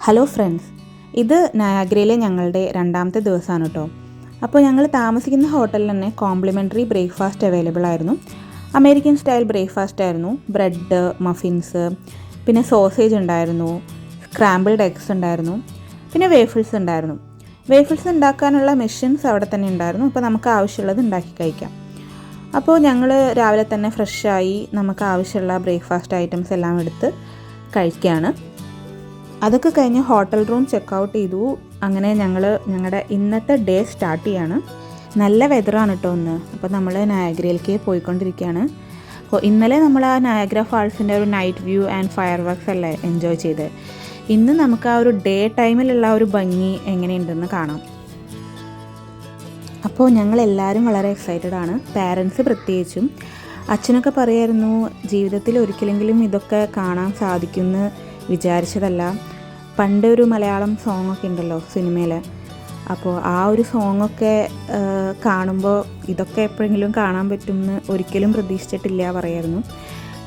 Hello friends, ഇത് നയാഗ്രയിലെ ഞങ്ങളുടെ രണ്ടാമത്തെ ദിവസമാണ് കേട്ടോ. അപ്പോൾ ഞങ്ങൾ താമസിക്കുന്ന ഹോട്ടലിൽ തന്നെ കോംപ്ലിമെൻ്ററി ബ്രേക്ക്ഫാസ്റ്റ് അവൈലബിൾ ആയിരുന്നു. അമേരിക്കൻ സ്റ്റൈൽ ബ്രേക്ക്ഫാസ്റ്റ് ആയിരുന്നു. ബ്രെഡ്, മഫിൻസ്, പിന്നെ സോസേജ് ഉണ്ടായിരുന്നു, സ്ക്രാമ്പിൾഡ് എഗ്സ് ഉണ്ടായിരുന്നു, പിന്നെ വേഫിൾസ് ഉണ്ടായിരുന്നു. വേഫിൾസ് ഉണ്ടാക്കാനുള്ള മെഷീൻസ് അവിടെ തന്നെ ഉണ്ടായിരുന്നു. അപ്പോൾ നമുക്ക് ആവശ്യമുള്ളത് ഉണ്ടാക്കി കഴിക്കാം. അപ്പോൾ ഞങ്ങൾ രാവിലെ തന്നെ ഫ്രഷായി നമുക്ക് ആവശ്യമുള്ള ബ്രേക്ക്ഫാസ്റ്റ് ഐറ്റംസ് എല്ലാം എടുത്ത് കഴിക്കുകയാണ്. അതൊക്കെ കഴിഞ്ഞ് ഹോട്ടൽ റൂം ചെക്കൗട്ട് ചെയ്തു. അങ്ങനെ ഞങ്ങളുടെ ഇന്നത്തെ ഡേ സ്റ്റാർട്ട് ചെയ്യാണ്. നല്ല വെതറാണ് കേട്ടോ ഇന്ന്. അപ്പോൾ നമ്മൾ നയാഗ്രയിലേക്ക് പോയിക്കൊണ്ടിരിക്കുകയാണ്. അപ്പോൾ ഇന്നലെ നമ്മൾ ആ നയാഗ്ര ഫാൾസിൻ്റെ ഒരു night view and fire works അല്ലേ എൻജോയ് ചെയ്ത്. ഇന്ന് നമുക്ക് ആ ഒരു ഡേ ടൈമിലുള്ള ഒരു ഭംഗി എങ്ങനെയുണ്ടെന്ന് കാണാം. അപ്പോൾ ഞങ്ങളെല്ലാവരും വളരെ എക്സൈറ്റഡ് ആണ്, പാരൻസ് പ്രത്യേകിച്ചും. അച്ഛനൊക്കെ പറയായിരുന്നു ജീവിതത്തിൽ ഒരിക്കലെങ്കിലും ഇതൊക്കെ കാണാൻ സാധിക്കുമെന്ന് വിചാരിച്ചതല്ല. പണ്ട് ഒരു മലയാളം സോങ്ങൊക്കെ ഉണ്ടല്ലോ സിനിമയിൽ, അപ്പോൾ ആ ഒരു സോങ്ങൊക്കെ കാണുമ്പോൾ ഇതൊക്കെ എപ്പോഴെങ്കിലും കാണാൻ പറ്റുമെന്ന് ഒരിക്കലും പ്രതീക്ഷിച്ചിട്ടില്ല പറയായിരുന്നു.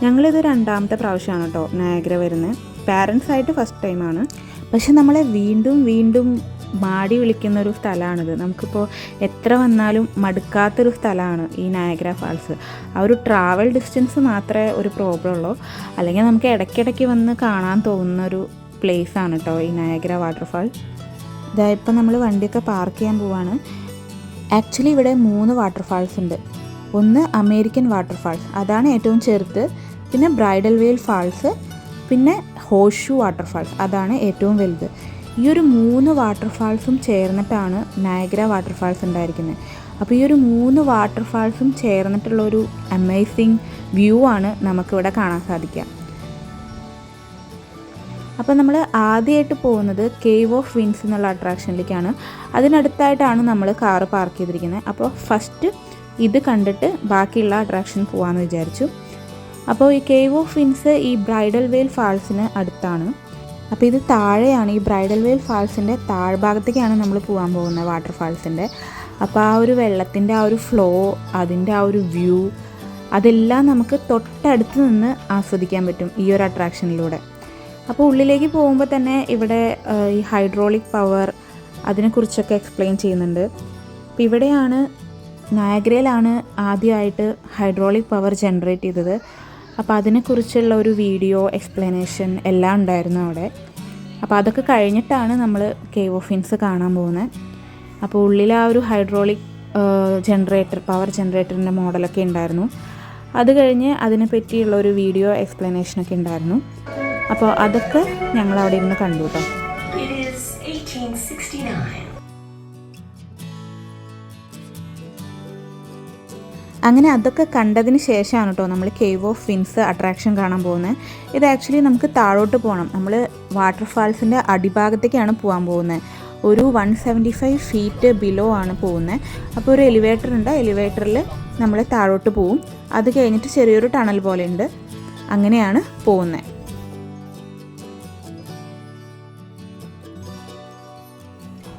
ഞങ്ങളിത് രണ്ടാമത്തെ പ്രാവശ്യമാണ് കേട്ടോ നയാഗ്ര വരുന്നത്. പാരൻസായിട്ട് ഫസ്റ്റ് ടൈമാണ്. പക്ഷെ നമ്മളെ വീണ്ടും വീണ്ടും മാടി വിളിക്കുന്നൊരു സ്ഥലമാണിത്. നമുക്കിപ്പോൾ എത്ര വന്നാലും മടുക്കാത്തൊരു സ്ഥലമാണ് ഈ നയാഗ്ര ഫാൾസ്. ആ ഒരു ട്രാവൽ ഡിസ്റ്റൻസ് മാത്രമേ ഒരു പ്രോബ്ലം ഉള്ളൂ. അല്ലെങ്കിൽ നമുക്ക് ഇടയ്ക്കിടയ്ക്ക് വന്ന് കാണാൻ തോന്നുന്നൊരു പ്ലേസാണ് കേട്ടോ ഈ നയാഗ്ര വാട്ടർഫാൾ. ഇപ്പം നമ്മൾ വണ്ടിയൊക്കെ പാർക്ക് ചെയ്യാൻ പോവാണ്. ആക്ച്വലി ഇവിടെ 3 വാട്ടർഫാൾസ് ഉണ്ട്. ഒന്ന് അമേരിക്കൻ വാട്ടർഫാൾസ്, അതാണ് ഏറ്റവും ചെറുത്. പിന്നെ ബ്രൈഡൽ വെയിൽ ഫാൾസ്, പിന്നെ ഹോഴ്സ്ഷൂ വാട്ടർഫാൾസ്, അതാണ് ഏറ്റവും വലുത്. ഈ ഒരു 3 വാട്ടർഫാൾസും ചേർന്നിട്ടാണ് നയാഗ്ര വാട്ടർഫാൾസ് ഉണ്ടായിരിക്കുന്നത്. അപ്പോൾ ഈ ഒരു 3 വാട്ടർഫാൾസും ചേർന്നിട്ടുള്ളൊരു അമേസിങ് വ്യൂ ആണ് നമുക്കിവിടെ കാണാൻ സാധിക്കുക. അപ്പോൾ നമ്മൾ ആദ്യമായിട്ട് പോകുന്നത് കേവ് ഓഫ് വിൻഡ്സ് എന്നുള്ള അട്രാക്ഷനിലേക്കാണ്. അതിനടുത്തായിട്ടാണ് നമ്മൾ കാറ് പാർക്ക് ചെയ്തിരിക്കുന്നത്. അപ്പോൾ ഫസ്റ്റ് ഇത് കണ്ടിട്ട് ബാക്കിയുള്ള അട്രാക്ഷൻ പോകാമെന്ന് വിചാരിച്ചു. അപ്പോൾ ഈ കേവ് ഓഫ് വിൻഡ്സ് ഈ ബ്രൈഡൽ വെയിൽ ഫാൾസിന് അടുത്താണ്. അപ്പോൾ ഇത് താഴെയാണ്, ഈ ബ്രൈഡൽ വെയിൽ ഫാൾസിൻ്റെ താഴ്ഭാഗത്തേക്കാണ് നമ്മൾ പോകാൻ പോകുന്നത് വാട്ടർഫാൾസിൻ്റെ. അപ്പോൾ ആ ഒരു വെള്ളത്തിൻ്റെ ആ ഒരു ഫ്ലോ, അതിൻ്റെ ആ ഒരു വ്യൂ, അതെല്ലാം നമുക്ക് തൊട്ടടുത്ത് നിന്ന് ആസ്വദിക്കാൻ പറ്റും ഈ ഒരു അട്രാക്ഷനിലൂടെ. അപ്പോൾ ഉള്ളിലേക്ക് പോകുമ്പോൾ തന്നെ ഇവിടെ ഈ ഹൈഡ്രോളിക് പവർ അതിനെക്കുറിച്ചൊക്കെ എക്സ്പ്ലെയിൻ ചെയ്യുന്നുണ്ട്. അപ്പോൾ ഇവിടെയാണ് നയാഗ്രയിലാണ് ആദ്യമായിട്ട് ഹൈഡ്രോളിക് പവർ ജനറേറ്റ് ചെയ്തത്. അപ്പോൾ അതിനെക്കുറിച്ചുള്ള ഒരു വീഡിയോ എക്സ്പ്ലനേഷൻ എല്ലാം ഉണ്ടായിരുന്നു അവിടെ. അപ്പോൾ അതൊക്കെ കഴിഞ്ഞിട്ടാണ് നമ്മൾ കേവ് ഓഫ് വിൻഡ്സ് കാണാൻ പോകുന്നത്. അപ്പോൾ ഉള്ളിൽ ആ ഒരു ഹൈഡ്രോളിക് പവർ ജനറേറ്ററിൻ്റെ മോഡലൊക്കെ ഉണ്ടായിരുന്നു. അത് കഴിഞ്ഞ് അതിനെ പറ്റിയുള്ള ഒരു വീഡിയോ എക്സ്പ്ലനേഷനൊക്കെ ഉണ്ടായിരുന്നു. അപ്പോൾ അതൊക്കെ ഞങ്ങൾ അവിടെ ഇരുന്ന് കണ്ടു കേട്ടോ. അങ്ങനെ അതൊക്കെ കണ്ടതിന് ശേഷമാണ് കേട്ടോ നമ്മൾ കേവ് ഓഫ് വിൻഡ്സ് അട്രാക്ഷൻ കാണാൻ പോകുന്നത്. ഇത് ആക്ച്വലി നമുക്ക് താഴോട്ട് പോകണം. നമ്മൾ വാട്ടർഫാൾസിൻ്റെ അടിഭാഗത്തേക്കാണ് പോകാൻ പോകുന്നത്. ഒരു 175 ഫീറ്റ് ബിലോ ആണ് പോകുന്നത്. അപ്പോൾ ഒരു എലിവേറ്റർ ഉണ്ട്. എലിവേറ്ററിൽ നമ്മൾ താഴോട്ട് പോവും. അത് കഴിഞ്ഞിട്ട് ചെറിയൊരു ടണൽ പോലെ ഉണ്ട്. അങ്ങനെയാണ് പോകുന്നത്.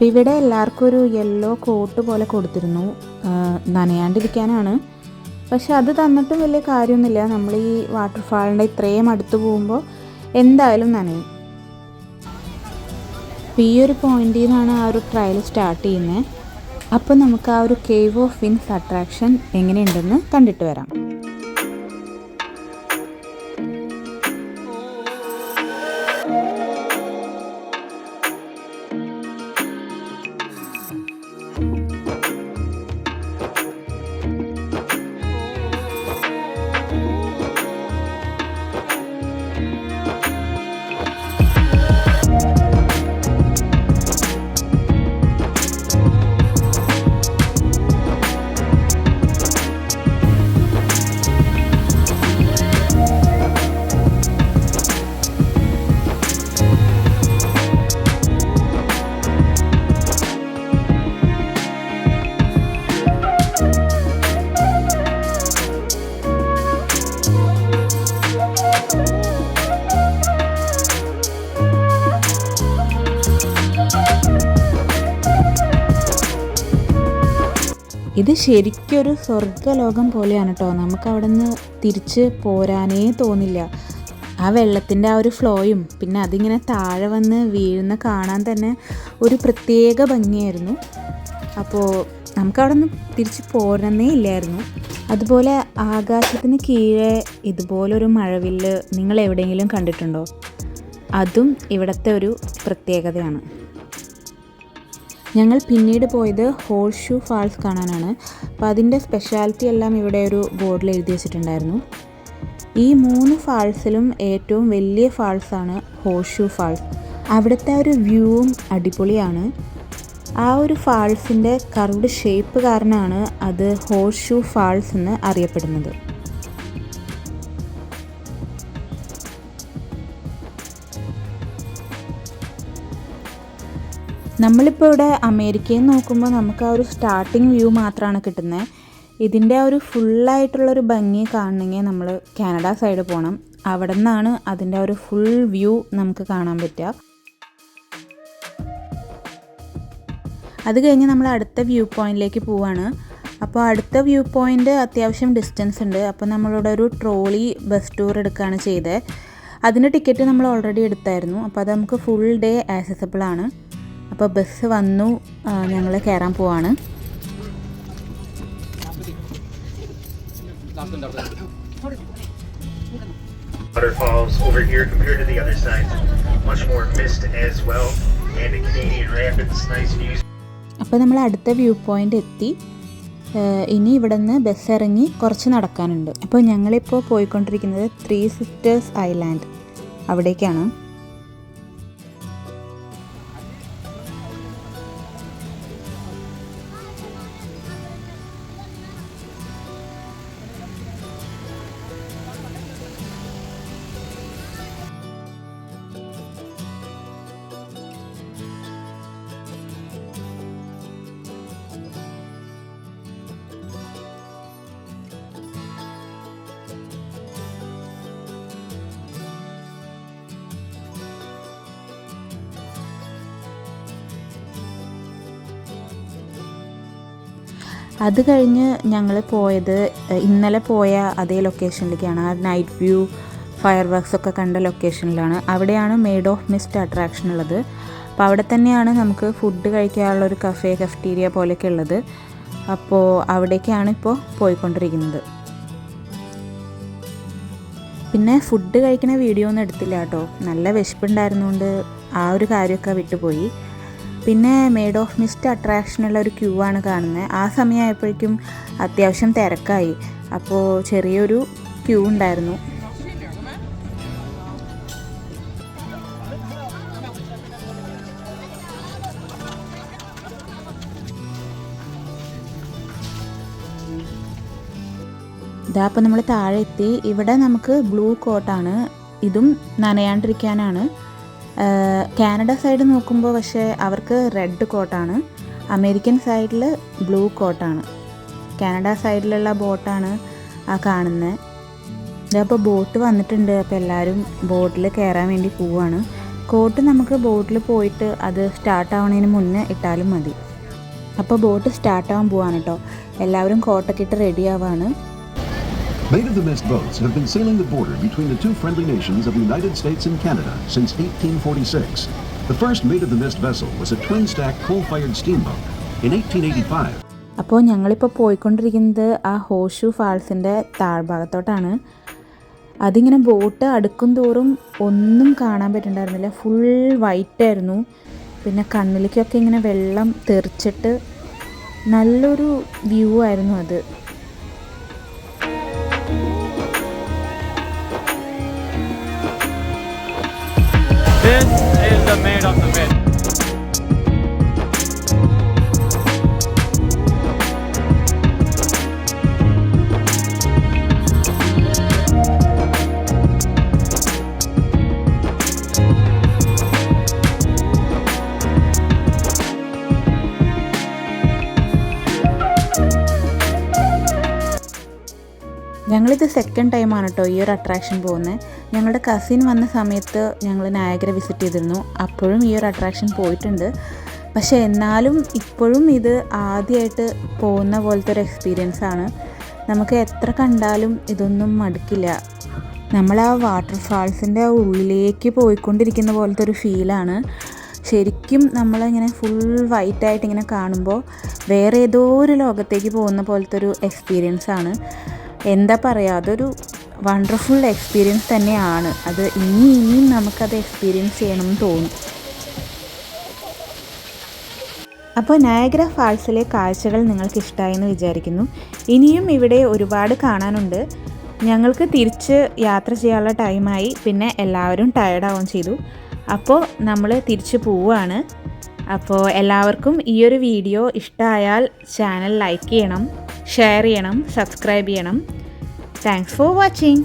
ഇവിടെ എല്ലാവർക്കും ഒരു യെല്ലോ കോട്ട് പോലെ കൊടുത്തിരുന്നു, നനയാണ്ടിരിക്കാനാണ്. പക്ഷെ അത് തന്നിട്ടും വലിയ കാര്യമൊന്നുമില്ല. നമ്മൾ ഈ വാട്ടർഫാളിൻ്റെ ഇത്രയും അടുത്ത് പോകുമ്പോൾ എന്തായാലും നനയും. അപ്പോൾ ഈ ഒരു പോയിന്റിൽ നിന്നാണ് ആ ഒരു ട്രയൽ സ്റ്റാർട്ട് ചെയ്യുന്നത്. അപ്പോൾ നമുക്ക് ആ ഒരു കേവ് ഓഫ് വിൻഡ്സ് അട്രാക്ഷൻ എങ്ങനെയുണ്ടെന്ന് കണ്ടിട്ട് വരാം. ഇത് ശരിക്കൊരു സ്വർഗ്ഗലോകം പോലെയാണ് കേട്ടോ. നമുക്ക് അവിടെ നിന്ന് തിരിച്ച് പോരാനേ തോന്നില്ല. ആ വെള്ളത്തിൻ്റെ ആ ഒരു ഫ്ലോയും പിന്നെ അതിങ്ങനെ താഴെ വന്ന് വീഴുന്ന കാണാൻ തന്നെ ഒരു പ്രത്യേക ഭംഗിയായിരുന്നു. അപ്പോൾ നമുക്കവിടെ നിന്ന് തിരിച്ച് പോരണേ ഇല്ലായിരുന്നു. അതുപോലെ ആകാശത്തിന് കീഴെ ഇതുപോലൊരു മഴവില്ല് നിങ്ങൾ എവിടെയെങ്കിലും കണ്ടിട്ടുണ്ടോ? അതും ഇവിടുത്തെ ഒരു പ്രത്യേകതയാണ്. ഞങ്ങൾ പിന്നീട് പോയത് ഹോൾ ഷൂ ഫാൾസ് കാണാനാണ്. അപ്പോൾ അതിൻ്റെ സ്പെഷ്യാലിറ്റി എല്ലാം ഇവിടെ ഒരു ബോർഡിൽ എഴുതി വെച്ചിട്ടുണ്ടായിരുന്നു. ഈ 3 ഫാൾസിലും ഏറ്റവും വലിയ ഫാൾസാണ് ഹോൾ ഷൂ ഫാൾസ്. അവിടുത്തെ ഒരു വ്യൂവും അടിപൊളിയാണ്. ആ ഒരു ഫാൾസിൻ്റെ കർവ്ഡ് ഷേപ്പ് കാരണമാണ് അത് ഹോൾ ഷൂ ഫാൾസ് എന്ന് അറിയപ്പെടുന്നത്. നമ്മളിപ്പോൾ ഇവിടെ അമേരിക്കയിൽ നോക്കുമ്പോൾ നമുക്ക് ആ ഒരു സ്റ്റാർട്ടിങ് വ്യൂ മാത്രമാണ് കിട്ടുന്നത്. ഇതിൻ്റെ ആ ഒരു ഫുള്ളായിട്ടുള്ളൊരു ഭംഗി കാണണമെങ്കിൽ നമ്മൾ കാനഡ സൈഡ് പോകണം. അവിടെ നിന്നാണ് അതിൻ്റെ ആ ഒരു ഫുൾ വ്യൂ നമുക്ക് കാണാൻ പറ്റുക. അത് കഴിഞ്ഞ് നമ്മൾ അടുത്ത വ്യൂ പോയിൻറ്റിലേക്ക് പോവുകയാണ്. അപ്പോൾ അടുത്ത വ്യൂ പോയിൻ്റ് അത്യാവശ്യം ഡിസ്റ്റൻസ് ഉണ്ട്. അപ്പോൾ നമ്മളിവിടെ ഒരു ട്രോളി ബസ് ടൂർ എടുക്കുകയാണ് ചെയ്തത്. അതിൻ്റെ ടിക്കറ്റ് നമ്മൾ ഓൾറെഡി എടുത്തായിരുന്നു. അപ്പോൾ അത് നമുക്ക് ഫുൾ ഡേ ആക്സസിബിൾ ആണ്. അപ്പോൾ ബസ് വന്നു, ഞങ്ങൾ കയറാൻ പോവാണ്. Waterfalls over here compared to the other side, much more mist as well, and the Canadian Rapids, nice views. അപ്പോൾ നമ്മൾ അടുത്ത വ്യൂ പോയിൻ്റ് എത്തി. ഇനി ഇവിടെ നിന്ന് ബസ് ഇറങ്ങി കുറച്ച് നടക്കാനുണ്ട്. അപ്പോൾ ഞങ്ങളിപ്പോൾ പോയിക്കൊണ്ടിരിക്കുന്നത് 3 സിസ്റ്റേഴ്സ് ഐലാൻഡ് അവിടേക്കാണ്. അത് കഴിഞ്ഞ് ഞങ്ങൾ പോയത് ഇന്നലെ പോയ അതേ ലൊക്കേഷനിലേക്കാണ്. ആ നൈറ്റ് വ്യൂ ഫയർ വർക്ക്സ് ഒക്കെ കണ്ട ലൊക്കേഷനിലാണ്. അവിടെയാണ് മെയ്ഡ് ഓഫ് മിസ്റ്റ് അട്രാക്ഷൻ ഉള്ളത്. അപ്പോൾ അവിടെ തന്നെയാണ് നമുക്ക് ഫുഡ് കഴിക്കാനുള്ളൊരു കഫറ്റീരിയ പോലെയൊക്കെ ഉള്ളത്. അപ്പോൾ അവിടേക്കാണ് ഇപ്പോൾ പോയിക്കൊണ്ടിരിക്കുന്നത്. പിന്നെ ഫുഡ് കഴിക്കുന്ന വീഡിയോ ഒന്നും എടുത്തില്ല കേട്ടോ. നല്ല വിശപ്പുണ്ടായിരുന്നുകൊണ്ട് ആ ഒരു കാര്യമൊക്കെ വിട്ടുപോയി. പിന്നെ മെയ്ഡ് ഓഫ് മിസ്റ്റ് അട്രാക്ഷനുള്ള ഒരു ക്യൂ ആണ് കാണുന്നത്. ആ സമയമായപ്പോഴേക്കും അത്യാവശ്യം തിരക്കായി. അപ്പോൾ ചെറിയൊരു ക്യൂ ഉണ്ടായിരുന്നു. ഇതാ അപ്പോൾ നമ്മൾ താഴെ എത്തി. ഇവിടെ നമുക്ക് ബ്ലൂ കോട്ടാണ്. ഇതും നനയാണ്ടിരിക്കാനാണ്. കാനഡ സൈഡ് നോക്കുമ്പോൾ പക്ഷേ അവർക്ക് റെഡ് കോട്ടാണ്. അമേരിക്കൻ സൈഡിൽ ബ്ലൂ കോട്ടാണ്. കാനഡ സൈഡിലുള്ള ബോട്ടാണ് ആ കാണുന്നത്. ഇതപ്പോൾ ബോട്ട് വന്നിട്ടുണ്ട്. അപ്പോൾ എല്ലാവരും ബോട്ടിൽ കയറാൻ വേണ്ടി പോവുകയാണ്. കോട്ട് നമുക്ക് ബോട്ടിൽ പോയിട്ട് അത് സ്റ്റാർട്ടാവുന്നതിന് മുന്നേ ഇട്ടാലും മതി. അപ്പോൾ ബോട്ട് സ്റ്റാർട്ടാവാൻ പോവാണ് കേട്ടോ. എല്ലാവരും കോട്ടൊക്കെ ഇട്ട് ready ആവാണ്. Maid of the Mist boats have been sailing the border between the two friendly nations of the United States and Canada since 1846. The first Maid of the Mist vessel was a twin-stack coal-fired steamboat in 1885. അപ്പോൾ ഞങ്ങളിപ്പോൾ പോയിക്കൊണ്ടിരിക്കുന്നത് ആ ഹോഷു ഫാൾസിൻ്റെ താഴ്ഭാഗത്തോട്ടാണ്. അതിങ്ങനെ boat അടുക്കും തോറും ഒന്നും കാണാൻ പറ്റുന്നുണ്ടായിരുന്നില്ല. Full വൈറ്റായിരുന്നു. പിന്നെ കണ്ണിലേക്കൊക്കെ ഇങ്ങനെ വെള്ളം തെറിച്ചിട്ട് നല്ലൊരു വ്യൂ ആയിരുന്നു അത്. This is the Maid of the Mist. ഞങ്ങളിത് സെക്കൻഡ് ടൈമാണ് കേട്ടോ ഈ ഒരു അട്രാക്ഷൻ പോകുന്നത്. ഞങ്ങളുടെ കസിൻ വന്ന സമയത്ത് ഞങ്ങൾ നയാഗ്ര വിസിറ്റ് ചെയ്തിരുന്നു. അപ്പോഴും ഈ ഒരു അട്രാക്ഷൻ പോയിട്ടുണ്ട്. പക്ഷേ എന്നാലും ഇപ്പോഴും ഇത് ആദ്യമായിട്ട് പോകുന്ന പോലത്തെ ഒരു എക്സ്പീരിയൻസ് ആണ്. നമുക്ക് എത്ര കണ്ടാലും ഇതൊന്നും മടുക്കില്ല. നമ്മൾ ആ വാട്ടർഫാൾസിൻ്റെ ആ ഉള്ളിലേക്ക് പോയിക്കൊണ്ടിരിക്കുന്ന പോലത്തെ ഒരു ഫീലാണ്. ശരിക്കും നമ്മളിങ്ങനെ ഫുൾ വൈറ്റായിട്ട് ഇങ്ങനെ കാണുമ്പോൾ വേറെ ഏതോ ഒരു ലോകത്തേക്ക് പോകുന്ന പോലത്തെ ഒരു എക്സ്പീരിയൻസ് ആണ്. എന്താ പറയുക, അതൊരു വണ്ടർഫുൾ എക്സ്പീരിയൻസ് തന്നെയാണ്. അത് ഇനിയും നമുക്കത് എക്സ്പീരിയൻസ് ചെയ്യണമെന്ന് തോന്നും. അപ്പോൾ നയാഗ്ര ഫാൾസിലെ കാഴ്ചകൾ നിങ്ങൾക്ക് ഇഷ്ടമായെന്ന് വിചാരിക്കുന്നു. ഇനിയും ഇവിടെ ഒരുപാട് കാണാനുണ്ട്. ഞങ്ങൾക്ക് തിരിച്ച് യാത്ര ചെയ്യാനുള്ള ടൈമായി. പിന്നെ എല്ലാവരും ടയർഡാവുകയും ചെയ്തു. അപ്പോൾ നമ്മൾ തിരിച്ച് പോവുകയാണ്. അപ്പോൾ എല്ലാവർക്കും ഈ ഒരു വീഡിയോ ഇഷ്ടമായാൽ ചാനൽ ലൈക്ക് ചെയ്യണം, ഷെയർ ചെയ്യണം, സബ്സ്ക്രൈബ് ചെയ്യണം. Thanks for watching.